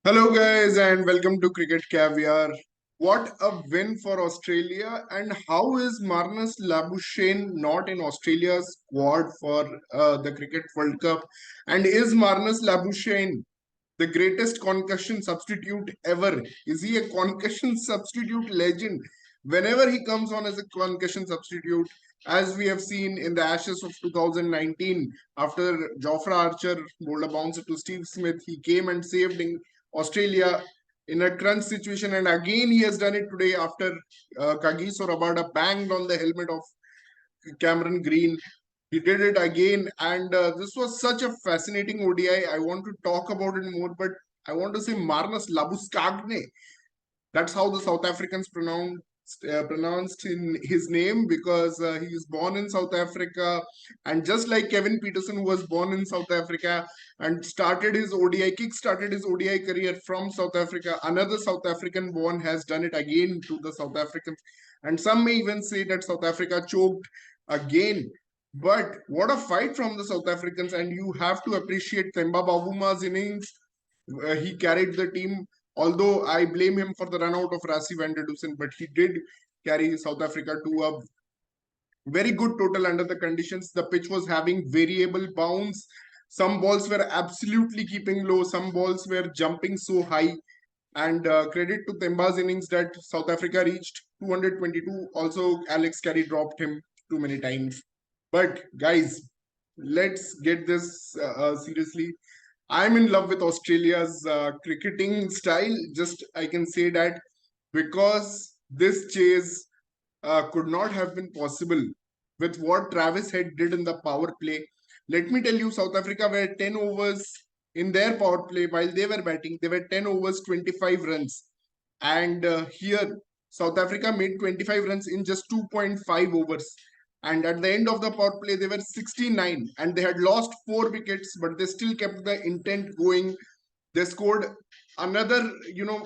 Hello, guys, and welcome to Cricket Caviar. What a win for Australia! And how is Marnus Labuschagne not in Australia's squad for the Cricket World Cup? And is Marnus Labuschagne the greatest concussion substitute ever? Is he a concussion substitute legend? Whenever he comes on as a concussion substitute, as we have seen in the Ashes of 2019, after Jofra Archer bowled a bouncer to Steve Smith, he came and saved Australia in a crunch situation. And again, he has done it today after Kagiso Rabada banged on the helmet of Cameron Green. He did it again, and this was such a fascinating ODI. I want to talk about it more, but I want to say Marnus Labuschagne. That's how the South Africans pronounced in his name because he is born in South Africa, and just like Kevin Peterson, who was born in South Africa and kick-started his ODI career from South Africa, another South African born has done it again to the South Africans, and some may even say that South Africa choked again. But what a fight from the South Africans, and you have to appreciate Themba Bavuma's innings. He carried the team, although I blame him for the run out of Rassie van der Dusen, but he did carry South Africa to a very good total under the conditions. The pitch was having variable bounce. Some balls were absolutely keeping low, some balls were jumping so high. And credit to Themba's innings that South Africa reached 222. Also, Alex Carey dropped him too many times. But guys, let's get this seriously. I'm in love with Australia's cricketing style. Just I can say that because this chase could not have been possible with what Travis Head did in the power play. Let me tell you, South Africa were 10 overs in their power play while they were batting. They were 10 overs, 25 runs. And here, South Africa made 25 runs in just 2.5 overs. And at the end of the power play, they were 69 and they had lost 4 wickets, but they still kept the intent going. They scored another,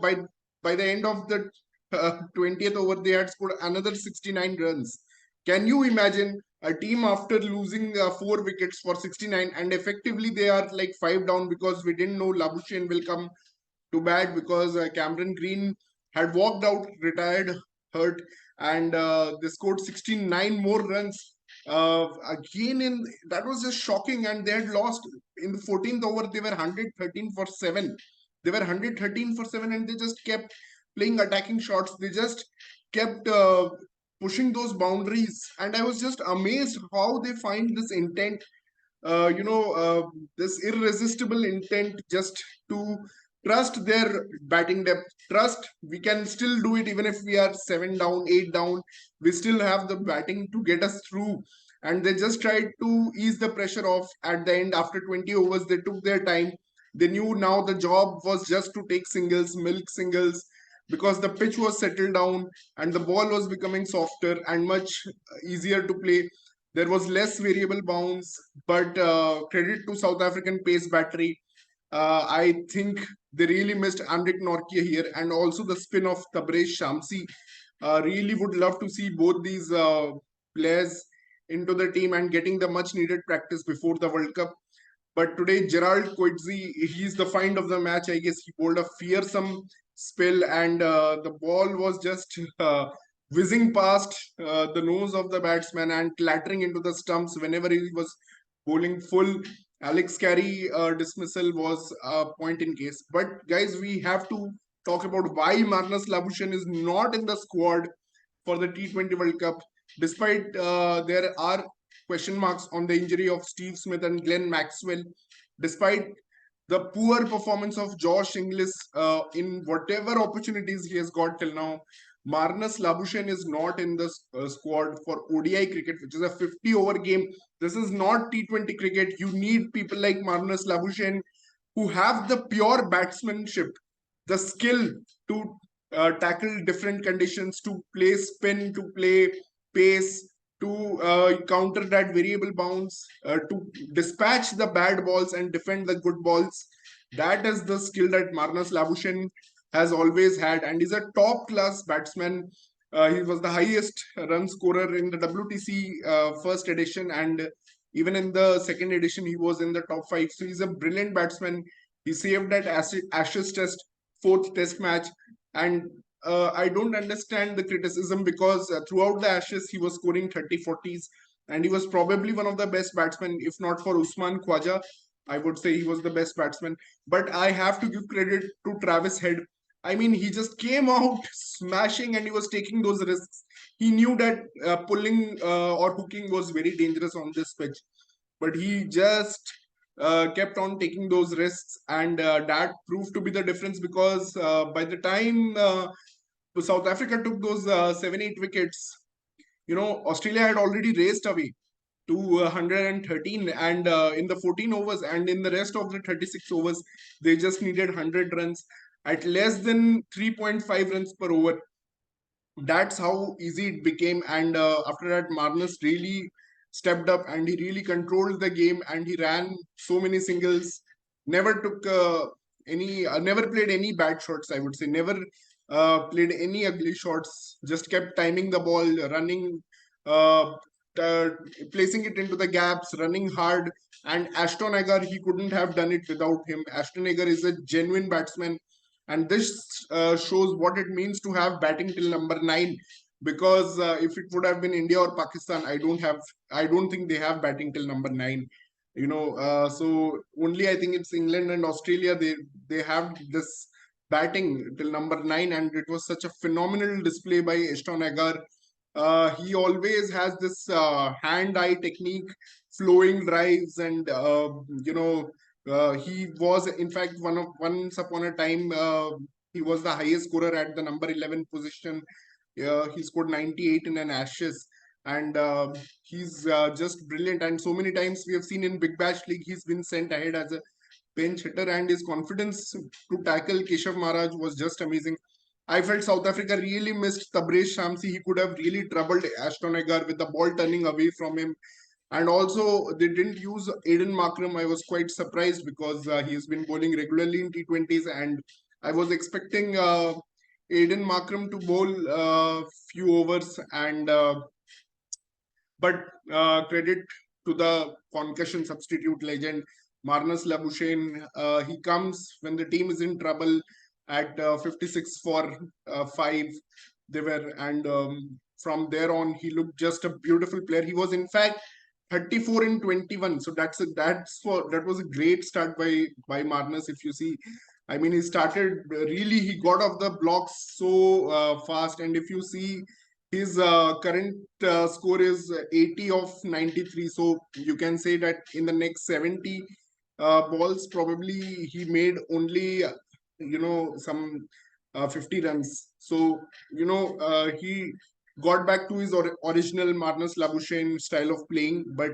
by the end of the 20th over, they had scored another 69 runs. Can you imagine a team after losing 4 wickets for 69 and effectively they are like 5 down because we didn't know Labuschagne will come to bat because Cameron Green had walked out, retired, hurt, and they scored 69 more runs. Again, in that was just shocking, and they had lost in the 14th over. They were 113 for 7. They were 113 for 7, and they just kept playing attacking shots. They just kept pushing those boundaries, and I was just amazed how they find this intent. This irresistible intent just to trust their batting depth. Trust we can still do it even if we are 7 down, 8 down. We still have the batting to get us through. And they just tried to ease the pressure off at the end. After 20 overs, they took their time. They knew now the job was just to take singles, milk singles, because the pitch was settled down and the ball was becoming softer and much easier to play. There was less variable bounce, but credit to South African pace battery. I think they really missed Amrik Nortje here, and also the spin of Tabraiz Shamsi. Really would love to see both these players into the team and getting the much needed practice before the World Cup. But today, Gerald Coetzee, he's the find of the match. I guess he bowled a fearsome spill, and the ball was just whizzing past the nose of the batsman and clattering into the stumps whenever he was bowling full. Alex Carey dismissal was a point in case. But guys, we have to talk about why Marnus Labuschagne is not in the squad for the T20 World Cup, despite there are question marks on the injury of Steve Smith and Glenn Maxwell, despite the poor performance of Josh Inglis in whatever opportunities he has got till now. Marnus Labuschagne is not in the squad for ODI cricket, which is a 50-over game. This is not T20 cricket. You need people like Marnus Labuschagne who have the pure batsmanship, the skill to tackle different conditions, to play spin, to play pace, to counter that variable bounce, to dispatch the bad balls and defend the good balls. That is the skill that Marnus Labuschagne has always had, and is a top class batsman. He was the highest run scorer in the WTC first edition, and even in the second edition, he was in the top 5. So he's a brilliant batsman. He saved that Ashes Test, fourth Test match, and I don't understand the criticism because throughout the Ashes he was scoring 30-40s, and he was probably one of the best batsmen, if not for Usman Khwaja. I would say he was the best batsman. But I have to give credit to Travis Head. I mean, he just came out smashing and he was taking those risks. He knew that pulling or hooking was very dangerous on this pitch, but he just kept on taking those risks, and that proved to be the difference because by the time South Africa took those 7-8 wickets, Australia had already raced away to 113, and in the 14 overs and in the rest of the 36 overs, they just needed 100 runs at less than 3.5 runs per over. That's how easy it became. And after that, Marnus really stepped up and he really controlled the game and he ran so many singles. Never took never played any bad shots. I would say never played any ugly shots. Just kept timing the ball, running, uh, uh, placing it into the gaps, running hard. And Ashton Agar, he couldn't have done it without him. Ashton Agar is a genuine batsman, and this shows what it means to have batting till number 9, because if it would have been India or Pakistan, I don't think they have batting till number 9. So only I think it's England and Australia, they have this batting till number 9, and it was such a phenomenal display by Ashton Agar. He always has this hand-eye technique, flowing drives, and he was, in fact, once upon a time, he was the highest scorer at the number 11 position. He scored 98 in an Ashes, and he's just brilliant. And so many times we have seen in Big Bash League, he's been sent ahead as a pinch hitter, and his confidence to tackle Keshav Maharaj was just amazing. I felt South Africa really missed Tabraiz Shamsi. He could have really troubled Ashton Agar with the ball turning away from him. And also, they didn't use Aiden Markram. I was quite surprised because he's been bowling regularly in T20s, and I was expecting Aiden Markram to bowl few overs. And but credit to the concussion substitute legend Marnus Labuschagne. He comes when the team is in trouble at 56 for 5. They were, and from there on, he looked just a beautiful player. He was, in fact, 34 in 21. So that was a great start by Marnus. If you see, I mean, he started really. He got off the blocks so fast, and if you see, his current score is 80 of 93. So you can say that in the next 70 balls, probably he made only some 50 runs. So he got back to his original Marnus Labuschagne style of playing, but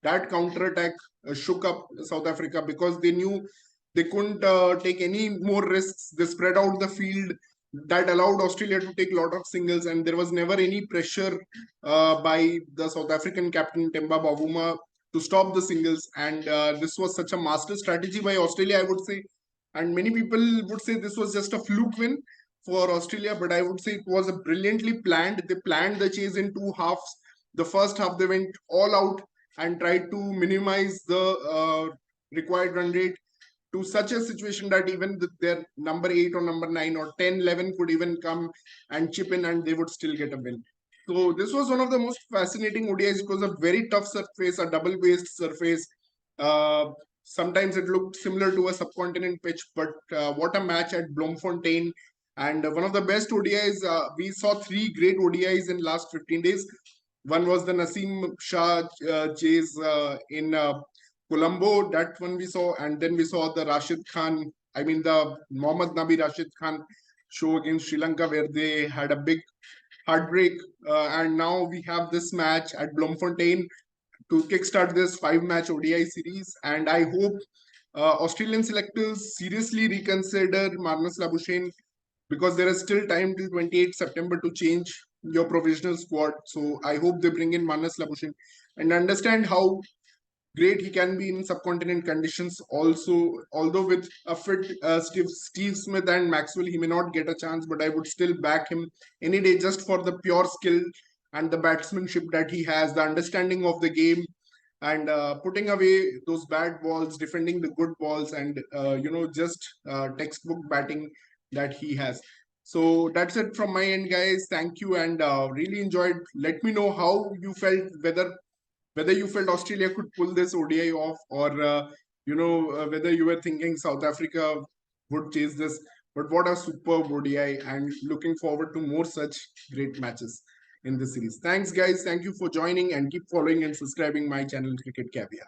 that counter attack shook up South Africa because they knew they couldn't take any more risks. They spread out the field. That allowed Australia to take a lot of singles, and there was never any pressure by the South African captain Temba Bavuma to stop the singles. And this was such a master strategy by Australia, I would say. And many people would say this was just a fluke win for Australia, but I would say it was a brilliantly planned. They planned the chase in two halves. The first half, they went all out and tried to minimize the required run rate to such a situation that even their number 8 or number 9 or 10, 11 could even come and chip in and they would still get a win. So this was one of the most fascinating ODIs. It was a very tough surface, a double-based surface. Sometimes it looked similar to a subcontinent pitch, but what a match at Bloemfontein. And one of the best ODIs, we saw 3 great ODIs in last 15 days. One was the Naseem Shah chase in Colombo, that one we saw, and then we saw the the Mohammad Nabi Rashid Khan show against Sri Lanka, where they had a big heartbreak. And now we have this match at Bloemfontein to kickstart this 5-match ODI series. And I hope Australian selectors seriously reconsider Marnus Labuschagne, because there is still time till 28 September to change your provisional squad. So I hope they bring in Marnus Labuschagne and understand how great he can be in subcontinent conditions also. Although with a fit Steve Smith and Maxwell, he may not get a chance, but I would still back him any day just for the pure skill and the batsmanship that he has, the understanding of the game. and putting away those bad balls, defending the good balls, and just textbook batting that he has. So that's it from my end, guys. Thank you, and really enjoyed. Let me know how you felt, whether you felt Australia could pull this ODI off, or whether you were thinking South Africa would chase this. But what a superb ODI, and looking forward to more such great matches in this series. Thanks, guys. Thank you for joining, and keep following and subscribing my channel, Cricket Caviar.